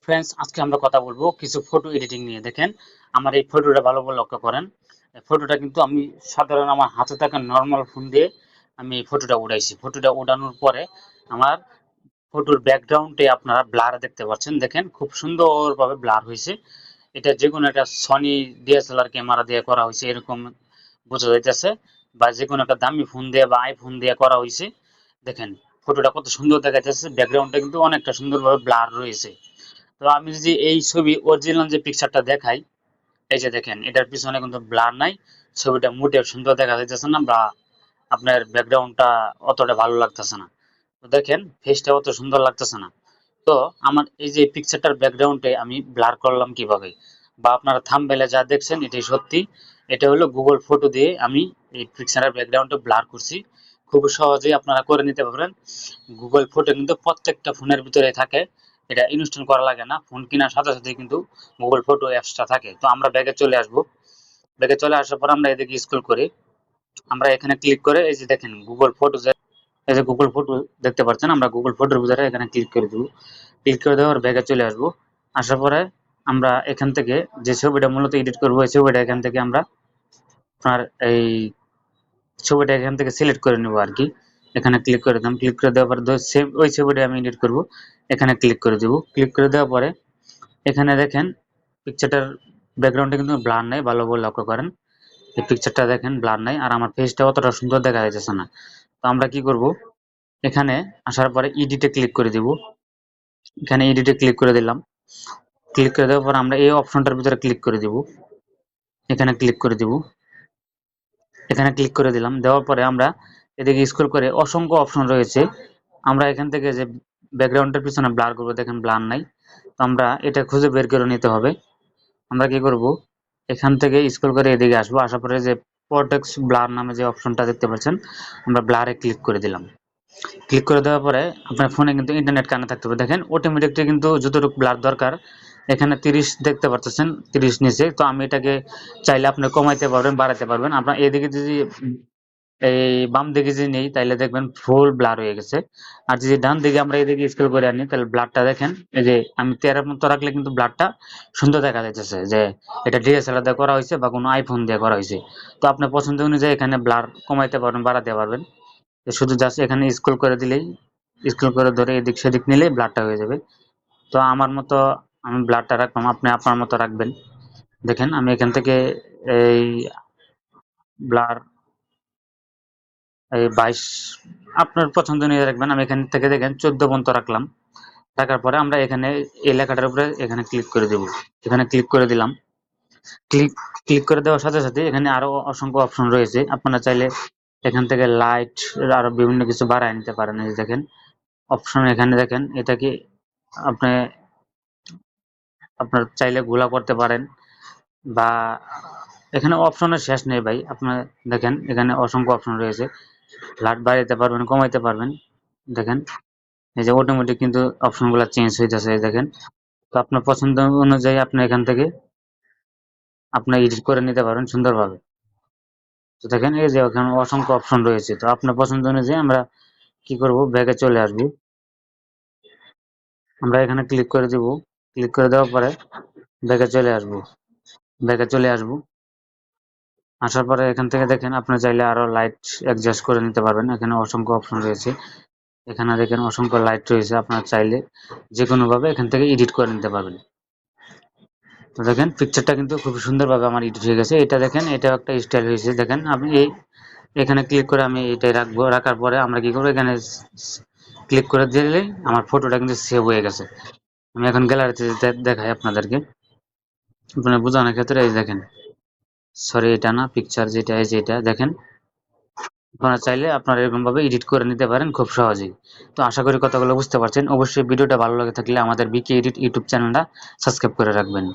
Friends, আজকে আমরা কথা বলবো কিছু ফটো এডিটিং নিয়ে। দেখেন, আমার এই ফটোটা ভালো করে লক্ষ্য করেন। এই ফটোটা কিন্তু আমি সাধারণ আমার হাতে থাকা নর্মাল ফোন দিয়ে আমি এই ফটোটা উঠাইছি। ফটোটা উঠানোর পরে আমার ফটোর ব্যাকগ্রাউন্ডে আপনারা ব্লার দেখতে পাচ্ছেন। দেখেন, খুব সুন্দরভাবে ব্লার হয়েছে। এটা যে কোনো একটা সনি ডিএসএলআর ক্যামেরা দিয়ে করা হয়েছে এরকম বোঝা যাইতেছে, বা যে কোনো একটা দামি ফোন দিয়ে বা আইফোন দিয়ে করা হয়েছে। দেখেন, ফটোটা কত সুন্দর দেখা যাচ্ছে, ব্যাকগ্রাউন্ডটা কিন্তু অনেকটা সুন্দরভাবে ব্লার রয়েছে। তো আমি যদি এই ছবি অরিজিনাল যে পিকচারটা দেখাই, এই যে দেখেন, এটার পিছনে কিন্তু ব্লার নাই, ছবিটা মোটেও সুন্দর দেখা যাইতেছে না, বা আপনার ব্যাকগ্রাউন্ডটা অতটা ভালো লাগতেছে না। তো দেখেন, ফেসটা অত সুন্দর লাগতেছে না। তো আমার এই যে পিকচারটার ব্যাকগ্রাউন্ডে আমি ব্লার করলাম কিভাবে, বা আপনারা থাম্বনেইলে যা দেখছেন এটাই সত্যি। এটা হলো গুগল ফটো দিয়ে আমি এই পিকচারের ব্যাকগ্রাউন্ডে ব্লার করছি। খুব সহজেই আপনারা করে নিতে পারবেন। গুগল ফটো কিন্তু প্রত্যেকটা ফোনের ভিতরে থাকে, এটা ইনস্টল করা লাগে না। ফোন কেনার সাথে সাথে কিন্তু গুগল ফটো অ্যাপসটা থাকে। তো আমরা ব্যাগে চলে আসবো। ব্যাগে চলে আসার পর আমরা এদিকে স্ক্রল করি, আমরা এখানে ক্লিক করে এই যে দেখেন গুগল ফটো, এই যে গুগল ফটো দেখতে পাচ্ছেন, আমরা গুগল ফটোর ভিতরে এখানে ক্লিক করে দেবো। ক্লিক করে দেওয়ার ব্যাগে চলে আসবো। আসার পরে আমরা এখান থেকে যে ছবিটা মূলত এডিট করবো, এই ছবিটা এখান থেকে আমরা আপনার এই ছবিটা এখান থেকে সিলেক্ট করে নেবো আর কি। এখানে ক্লিক করে দিলাম। ক্লিক করে দেওয়ার পরে সেম ওই ছবিটা আমি এডিট করব, এখানে ক্লিক করে দেবো। ক্লিক করে দেওয়ার পরে এখানে দেখেন পিকচারটার ব্যাকগ্রাউন্ডে কিন্তু ব্লার নাই, ভালো করে লক্ষ্য করেন। এই পিকচারটা দেখেন ব্লার নাই, আর আমার ফেসটা অতটা সুন্দর দেখা যাচ্ছে না। তো আমরা কি করব, এখানে আসার পরে এডিটে ক্লিক করে দিব। এখানে এডিটে ক্লিক করে দিলাম। ক্লিক করে দেওয়ার পর আমরা এই অপশনটার ভিতরে ক্লিক করে দিব। এখানে ক্লিক করে দিব। এখানে ক্লিক করে দিলাম। দেওয়ার পরে আমরা এদিকে স্ক্রল করে অসংখ্য অপশন রয়েছে। আমরা এখান থেকে যে ব্যাকগ্রাউন্ডের পিছনে ব্লার করব, দেখেন ব্লার নাই। তো আমরা এটা খুঁজে বের করে নিতে হবে। আমরা কি করব, এখান থেকে স্ক্রল করে এদিকে আসবো। আসার পরে যে প্রটেক্ট ব্লার নামে যে অপশনটা দেখতে পাচ্ছেন, আমরা ব্লারে ক্লিক করে দিলাম। ক্লিক করে দেওয়ার পরে আপনার ফোনে কিন্তু ইন্টারনেট কানেক্ট থাকতে হবে। দেখেন অটোমেটিকলি কিন্তু যতটুকু ব্লার দরকার, এখানে 30 দেখতে পাচ্ছেন, 30 নিচে। তো আমি এটাকে চাইলে আপনি কমাইতে পারবেন, বাড়াতে পারবেন। আপনার এদিকে যদি এই বাম দিকে যদি নেই, তাইলে দেখবেন ফুল ব্লার হয়ে গেছে। আর যদি ডান দিকে আমরা এদিকে স্ক্রল করে আনি, তাহলে ব্লারটা দেখেন, এই যে আমি 13 মতো রাখলে কিন্তু ব্লারটা সুন্দর দেখা যাইতেছে, যে এটা ডিএসএলআর দিয়ে করা হয়েছে বা কোনো আইফোন দিয়ে করা হয়েছে। তো আপনার পছন্দ অনুযায়ী এখানে ব্লার কমাইতে পারবেন, বাড়াতে পারবেন। শুধু জাস্ট এখানে স্ক্রল করে দিলেই, স্ক্রল করে ধরে এদিক সেদিক নিলেই ব্লারটা হয়ে যাবে। তো আমার মতো আমি ব্লারটা রাখলাম, আপনি আপনার মতো রাখবেন। দেখেন আমি এখান থেকে এই ব্লার এই 22 আপনার পছন্দ নিয়ে রাখবেন। আমি এখান থেকে দেখেন 14 পর্যন্ত রাখলাম। রাখার পরে আমরা এখানে এই লেখাটার উপরে এখানে ক্লিক করে দেব। এখানে ক্লিক করে দিলাম। ক্লিক ক্লিক করে দেওয়ার সাথে সাথে এখানে আরো অসংখ্য অপশন রয়েছে। আপনারা চাইলে এখান থেকে লাইট আরো বিভিন্ন কিছু বাড়ায় নিতে পারেন। এই যে দেখেন অপশন, এখানে দেখেন এটা কি আপনি আপনার চাইলে ঘোলা করতে পারেন, বা এখানে অপশনের শেষ নেই ভাই। আপনার দেখেন এখানে অসংখ্য অপশন রয়েছে, লাইট বাড়াইতে পারবেন, কমাইতে পারবেন। দেখেন এই যে অটোমেটিক কিন্তু অপশনগুলো চেঞ্জ হইতেছে, দেখেন। তো আপনার পছন্দ অনুযায়ী আপনি এখান থেকে আপনি এডিট করে নিতে পারেন সুন্দরভাবে। তো দেখেন এই যে এখানে অসংখ্য অপশন রয়েছে। তো আপনার পছন্দ অনুযায়ী আমরা কি করব, ব্যাগে চলে আসবো। আমরা এখানে ক্লিক করে দিব। ক্লিক করে দেওয়ার পরে ব্যাগে চলে আসবো। ব্যাগে চলে আসবো। আসার পরে এখান থেকে দেখেন আপনি চাইলে আরো লাইট অ্যাডজাস্ট করে নিতে পারবেন। এখানে অসংখ্য অপশন রয়েছে। এখানে দেখেন অসংখ্য লাইট রয়েছে, আপনার চাইলে যে কোনো ভাবে এখান থেকে এডিট করে নিতে পারবেন। তো দেখেন পিকচারটা কিন্তু খুব সুন্দরভাবে আমার এডিট হয়ে গেছে। এটা দেখেন, এটা একটা স্টাইল হয়েছে। দেখেন আমি এই এখানে ক্লিক করে আমি এটাই রাখবো। রাখার পরে আমরা কি করবো, এখানে ক্লিক করে দিলে আমার ফটোটা কিন্তু সেভ হয়ে গেছে। আমি এখন গ্যালারিতে দেখাই আপনাদেরকে, আপনার বোঝানোর ক্ষেত্রে। এই দেখেন, সরি এটা না, পিকচার যেটা এই যে এটা দেখেন। আপনারা চাইলে আপনারা এরকম ভাবে এডিট করে নিতে পারেন খুব সহজেই। তো আশা করি কথাগুলো বুঝতে পারছেন। অবশ্যই ভিডিওটা ভালো লাগে থাকলে আমাদের বিকে এডিট ইউটিউব চ্যানেলটা সাবস্ক্রাইব করে রাখবেন।